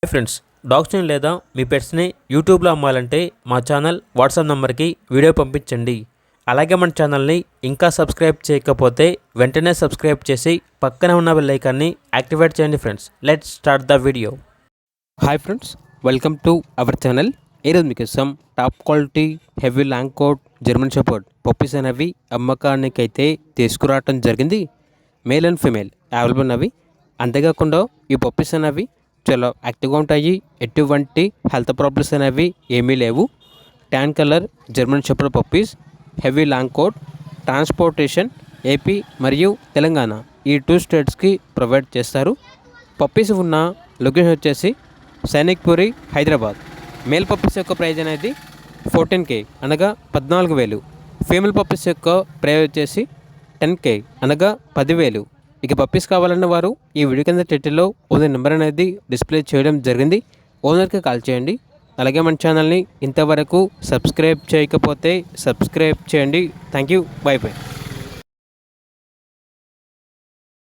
Hi friends, డాగ్స్ని లేదా మీ పెట్స్ని యూట్యూబ్లో అమ్మాలంటే మా ఛానల్ వాట్సాప్ నెంబర్కి వీడియో పంపించండి. అలాగే మన ఛానల్ని ఇంకా సబ్స్క్రైబ్ చేయకపోతే వెంటనే సబ్స్క్రైబ్ చేసి పక్కనే ఉన్న బెల్ ఐకాన్ని యాక్టివేట్ చేయండి. Friends, let's start the video. Hi friends, welcome to our channel. ఈరోజు మీకోసం top quality heavy long coat German shepherd puppies అనేవి అమ్మకానికి అయితే తీసుకురావటం జరిగింది. మేల్ అండ్ ఫీమేల్ అవైలబుల్ ఉన్నవి. అంతేకాకుండా ఈ పప్పీస్ అనేవి చాలా యాక్టివ్గా ఉంటాయి. ఎటువంటి హెల్త్ ప్రాబ్లమ్స్ అనేవి ఏమీ లేవు. Tan colour German shepherd puppies, heavy long coat, transportation AP మరియు తెలంగాణ ఈ 2 స్టేట్స్కి ప్రొవైడ్ చేస్తారు. పప్పీస్ ఉన్న లొకేషన్ వచ్చేసి సైనిక్పురి, హైదరాబాద్. మేల్ పప్పీస్ యొక్క ప్రైజ్ అనేది 14K అనగా 14,000. ఫీమేల్ పప్పీస్ యొక్క ప్రైజ్ వచ్చేసి 10K అనగా 10,000. ఇక పప్పీస్ కావాలన్న వారు ఈ వీడియో కింద టైటిల్లో ఓనర్ నెంబర్ అనేది డిస్ప్లే చేయడం జరిగింది. ఓనర్కి కాల్ చేయండి. అలాగే మన ఛానల్ని ఇంతవరకు సబ్స్క్రైబ్ చేయకపోతే సబ్స్క్రైబ్ చేయండి. Thank you. By by.